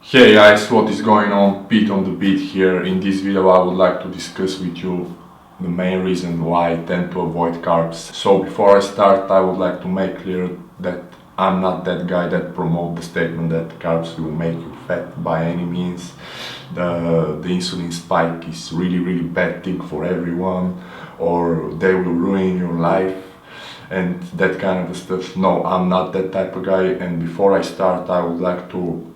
Hey guys, what is going on? Pete on the beat here. In this video I would like to discuss with you the main reason why I tend to avoid carbs. So before I start, I would like to make clear that I'm not that guy that promotes the statement that carbs will make you fat by any means. The insulin spike is really bad thing for everyone, or they will ruin your life and that kind of stuff. No, I'm not that type of guy, and before I start I would like to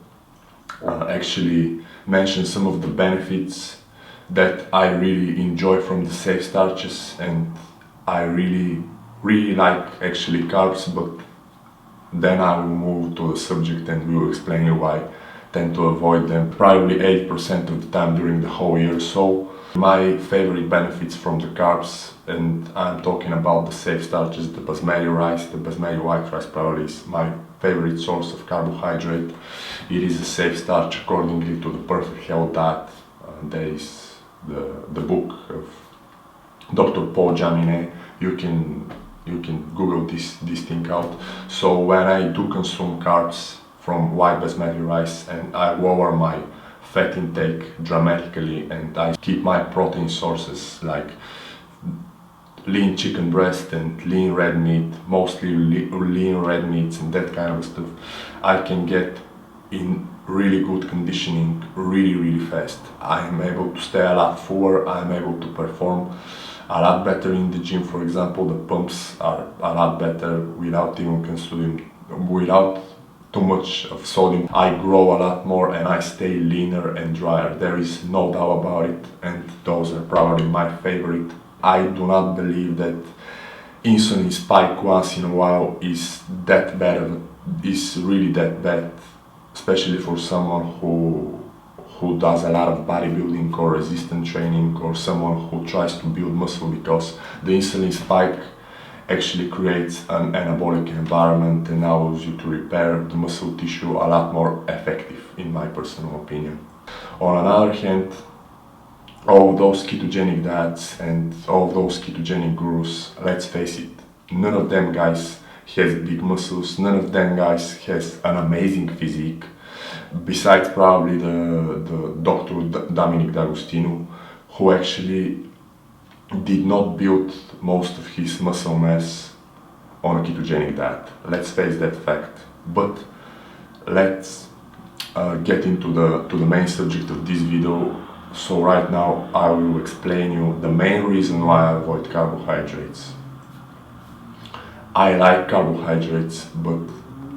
actually mention some of the benefits that I really enjoy from the safe starches, and I really like actually carbs, but then I will move to the subject and will explain you why I tend to avoid them probably 80% of the time during the whole year. So my favorite benefits from the carbs, and I'm talking about the safe starches, the basmati rice. The basmati white rice probably is my favorite source of carbohydrate. It is a safe starch accordingly to the Perfect Health Diet. There is the book of Dr. Paul Jaminet. You can Google this thing out. So when I do consume carbs from white basmati rice, and I lower my fat intake dramatically, and I keep my protein sources like lean chicken breast and lean red meat, mostly lean red meats and that kind of stuff, I can get in really good conditioning really fast. I am able to stay a lot fuller, I am able to perform a lot better in the gym. For example, the pumps are a lot better without even consuming, without too much of sodium. I grow a lot more and I stay leaner and drier. There is no doubt about it, and those are probably my favorite. I do not believe that insulin spike once in a while is that bad, is really that bad, especially for someone who does a lot of bodybuilding or resistance training, or someone who tries to build muscle, because the insulin spike actually creates an anabolic environment and allows you to repair the muscle tissue a lot more effective, in my personal opinion. On another hand, all those ketogenic diets and all those ketogenic gurus, let's face it, none of them guys has big muscles, none of them guys has an amazing physique, besides probably the Dr. Dominic D'Agostino, who actually did not build most of his muscle mass on a ketogenic diet. Let's face that fact. But let's get into the main subject of this video. So right now I will explain you the main reason why I avoid carbohydrates. I like carbohydrates, but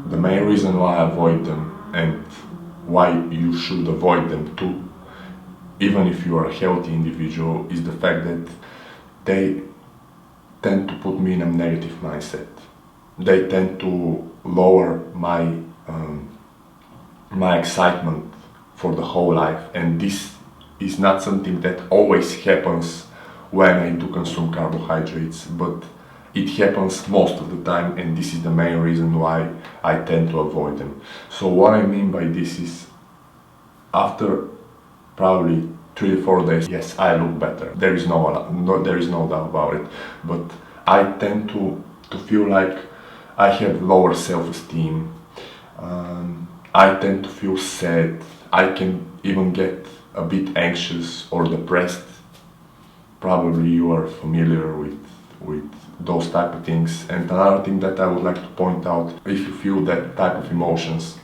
the main reason why I avoid them, and why you should avoid them too, even if you are a healthy individual, is the fact that they tend to put me in a negative mindset. They tend to lower my my excitement for the whole life, and this is not something that always happens when I do consume carbohydrates, but it happens most of the time, and this is the main reason why I tend to avoid them. So what I mean by this is, after probably 3 to 4 days, yes, I look better. There is no doubt about it. But I tend to feel like I have lower self-esteem. I tend to feel sad. I can even get a bit anxious or depressed. Probably you are familiar with those type of things. And another thing that I would like to point out, if you feel that type of emotions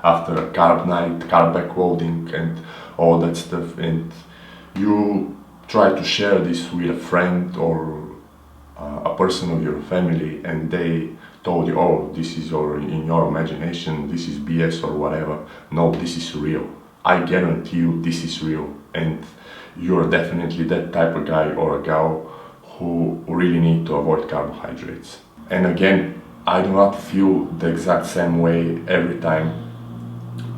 after a carb night, carb backloading and all that stuff, and you try to share this with a friend or a person of your family, and they told you, oh, this is in your imagination, this is BS or whatever. No, this is real. I guarantee you this is real, and you're definitely that type of guy or a gal who really need to avoid carbohydrates. And again, I do not feel the exact same way every time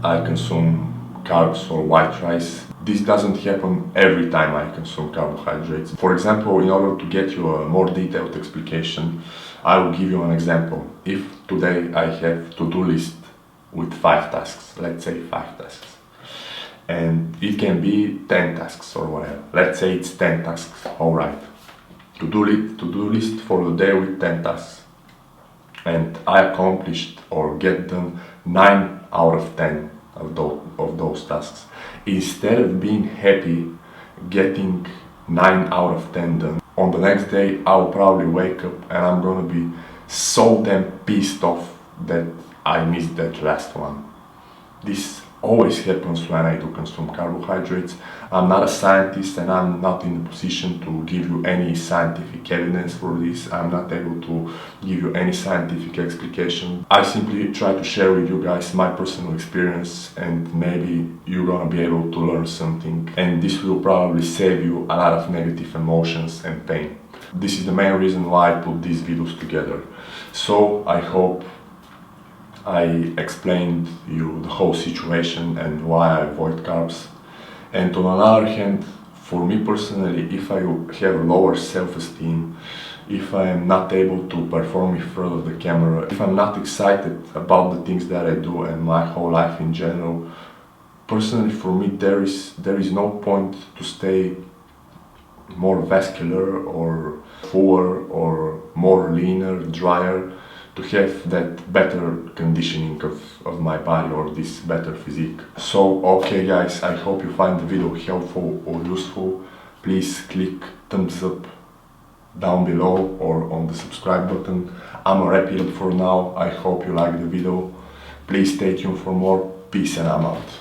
I consume carbs or white rice. This doesn't happen every time I consume carbohydrates. For example, in order to get you a more detailed explication, I will give you an example. If today I have to-do list with 5 tasks, let's say 5 tasks, and it can be 10 tasks or whatever. Let's say it's 10 tasks, alright. To-do list for the day with 10 tasks. And I accomplished or get done 9 out of 10 of those tasks. Instead of being happy getting 9 out of 10 done, on the next day I'll probably wake up and I'm gonna be so damn pissed off that I missed that last one. This always happens when I do consume carbohydrates. I'm not a scientist and I'm not in a position to give you any scientific evidence for this. I'm not able to give you any scientific explication. I simply try to share with you guys my personal experience, and maybe you're gonna be able to learn something, and this will probably save you a lot of negative emotions and pain. This is the main reason why I put these videos together. So I hope I explained you the whole situation and why I avoid carbs. And on the other hand, for me personally, if I have lower self-esteem, if I am not able to perform in front of the camera, if I'm not excited about the things that I do and my whole life in general, personally for me there is no point to stay more vascular or fuller or more leaner, drier, to have that better conditioning of my body or this better physique. So okay guys, I hope you find the video helpful or useful. Please click thumbs up down below or on the subscribe button. I'm a wrap it up for now. I hope you like the video. Please stay tuned for more. Peace and I'm out.